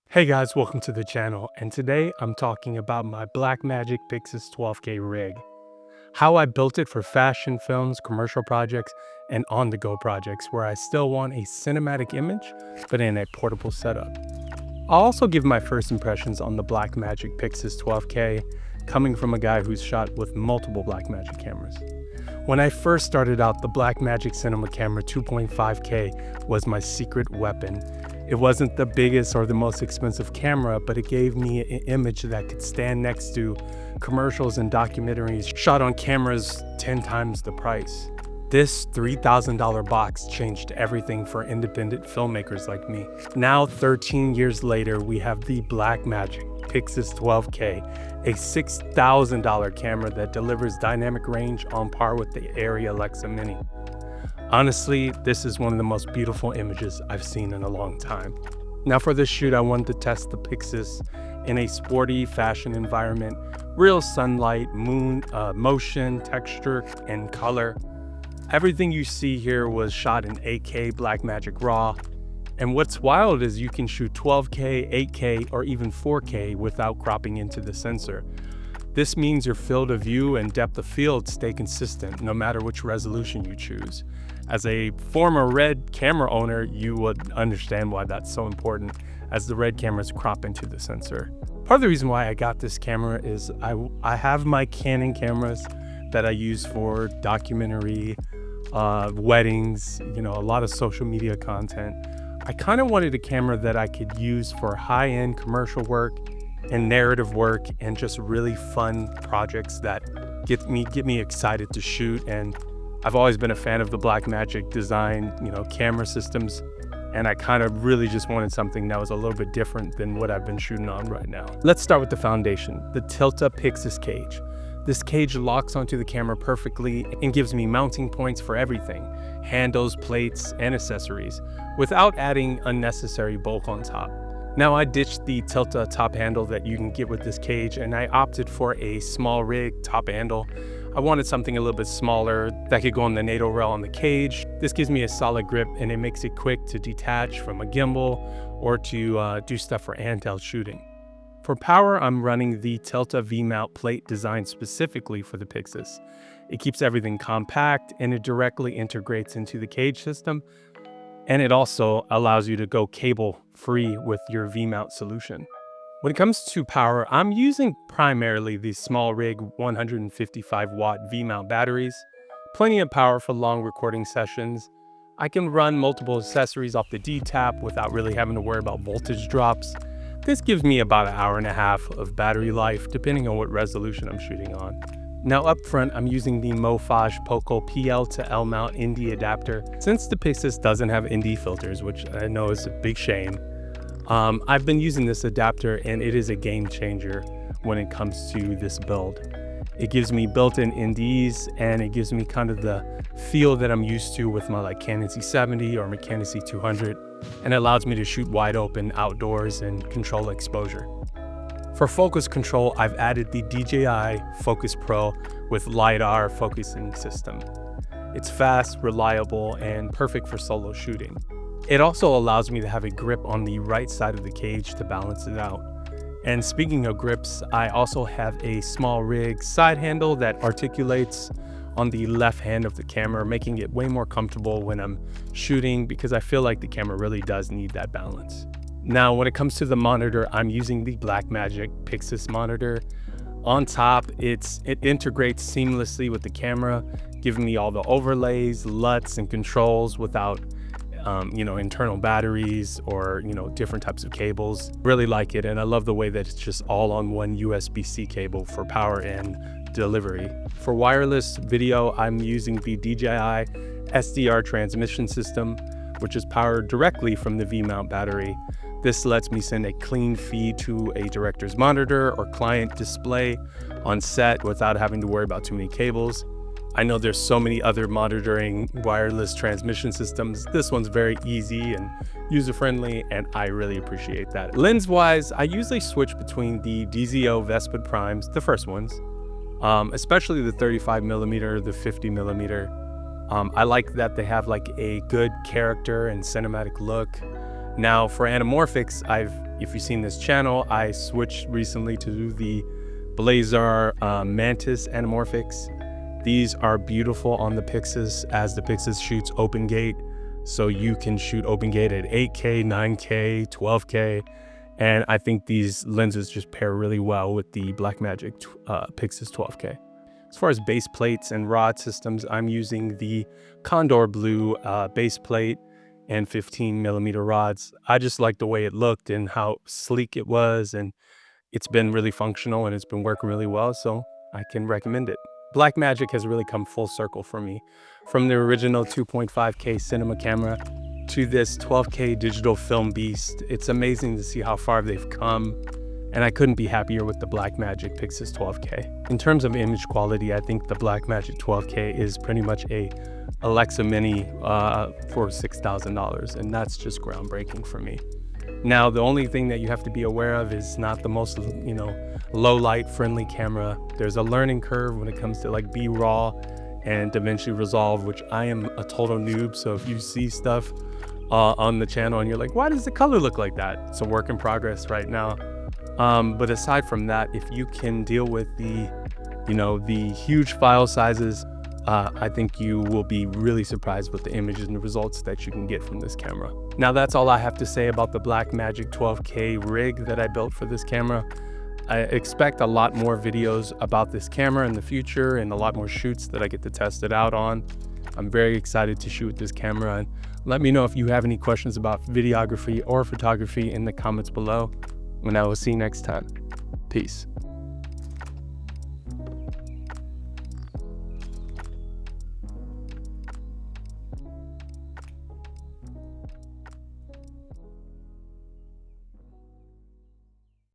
Hey guys, welcome to the channel, and today I'm talking about my Blackmagic Pyxis 12k rig. How I built it for fashion films, commercial projects, and on-the-go projects where I still want a cinematic image, but in a portable setup. I'll also give my first impressions on the Blackmagic Pyxis 12k, coming from a guy who's shot with multiple Blackmagic cameras. When I first started out, the Blackmagic Cinema Camera 2.5K was my secret weapon. It wasn't the biggest or the most expensive camera, but it gave me an image that could stand next to commercials and documentaries shot on cameras 10 times the price. This $3,000 box changed everything for independent filmmakers like me. Now, 13 years later, we have the Blackmagic Pyxis 12K, a $6,000 camera that delivers dynamic range on par with the Arri Alexa Mini. Honestly, this is one of the most beautiful images I've seen in a long time. Now for this shoot, I wanted to test the Pyxis in a sporty fashion environment, real sunlight, motion, texture, and color. Everything you see here was shot in 8K Blackmagic RAW. And what's wild is you can shoot 12K, 8K, or even 4K without cropping into the sensor. This means your field of view and depth of field stay consistent no matter which resolution you choose. As a former RED camera owner, you would understand why that's so important, as the RED cameras crop into the sensor. Part of the reason why I got this camera is I have my Canon cameras that I use for documentary, weddings, a lot of social media content. I kind of wanted a camera that I could use for high-end commercial work and narrative work and just really fun projects that get me excited to shoot. And I've always been a fan of the Blackmagic design, camera systems, and I kind of really just wanted something that was a little bit different than what I've been shooting on right now. Let's start with the foundation, the Tilta Pyxis cage. This cage locks onto the camera perfectly and gives me mounting points for everything, handles, plates, and accessories, without adding unnecessary bulk on top. Now I ditched the Tilta top handle that you can get with this cage, and I opted for a small rig top handle. I wanted something a little bit smaller that could go on the NATO rail on the cage. This gives me a solid grip, and it makes it quick to detach from a gimbal or to do stuff for handheld shooting. For power, I'm running the Tilta V-mount plate designed specifically for the Pyxis. It keeps everything compact, and it directly integrates into the cage system, and it also allows you to go cable-free with your V-mount solution. When it comes to power, I'm using primarily the small rig 155 watt V-mount batteries. Plenty of power for long recording sessions. I can run multiple accessories off the D-tap without really having to worry about voltage drops. This gives me about an hour and a half of battery life, depending on what resolution I'm shooting on. Now up front, I'm using the Mofage Poco PL to L mount ND adapter. Since the Pyxis doesn't have ND filters, which I know is a big shame, I've been using this adapter, and it is a game changer when it comes to this build. It gives me built-in NDs, and it gives me kind of the feel that I'm used to with my Canon C70 or my Canon C200, and it allows me to shoot wide open outdoors and control exposure. For focus control, I've added the DJI Focus Pro with LiDAR focusing system. It's fast, reliable, and perfect for solo shooting. It also allows me to have a grip on the right side of the cage to balance it out. And speaking of grips, I also have a small rig side handle that articulates on the left hand of the camera, making it way more comfortable when I'm shooting, because I feel like the camera really does need that balance. Now, when it comes to the monitor, I'm using the Blackmagic Pyxis monitor. On top, it integrates seamlessly with the camera, giving me all the overlays, LUTs, and controls without internal batteries or, different types of cables. Really like it, and I love the way that it's just all on one USB-C cable for power and delivery. For wireless video, I'm using the DJI SDR transmission system, which is powered directly from the V-mount battery. This lets me send a clean feed to a director's monitor or client display on set without having to worry about too many cables. I know there's so many other monitoring wireless transmission systems. This one's very easy and user-friendly, and I really appreciate that. Lens-wise, I usually switch between the DZO Vespid Primes, the first ones, especially the 35mm, the 50mm. I like that they have a good character and cinematic look. Now for anamorphics, if you've seen this channel, I switched recently to do the Blazar Mantis anamorphics. These are beautiful on the Pyxis, as the Pyxis shoots open gate. So you can shoot open gate at 8K, 9K, 12K. And I think these lenses just pair really well with the Blackmagic Pyxis 12K. As far as base plates and rod systems, I'm using the Condor Blue base plate and 15mm rods. I just like the way it looked and how sleek it was, and it's been really functional and it's been working really well, so I can recommend it. Blackmagic has really come full circle for me. From the original 2.5K cinema camera to this 12K digital film beast, it's amazing to see how far they've come, and I couldn't be happier with the Blackmagic Pyxis 12K. In terms of image quality, I think the Blackmagic 12K is pretty much a Alexa Mini for $6,000, and that's just groundbreaking for me. Now, the only thing that you have to be aware of is not the most, low light friendly camera. There's a learning curve when it comes to like B-Raw and DaVinci Resolve, which I am a total noob. So if you see stuff on the channel and you're like, why does the color look like that? It's a work in progress right now. But aside from that, if you can deal with the huge file sizes, I think you will be really surprised with the images and the results that you can get from this camera. Now that's all I have to say about the Blackmagic 12K rig that I built for this camera. I expect a lot more videos about this camera in the future and a lot more shoots that I get to test it out on. I'm very excited to shoot this camera, and let me know if you have any questions about videography or photography in the comments below, and I will see you next time. Peace.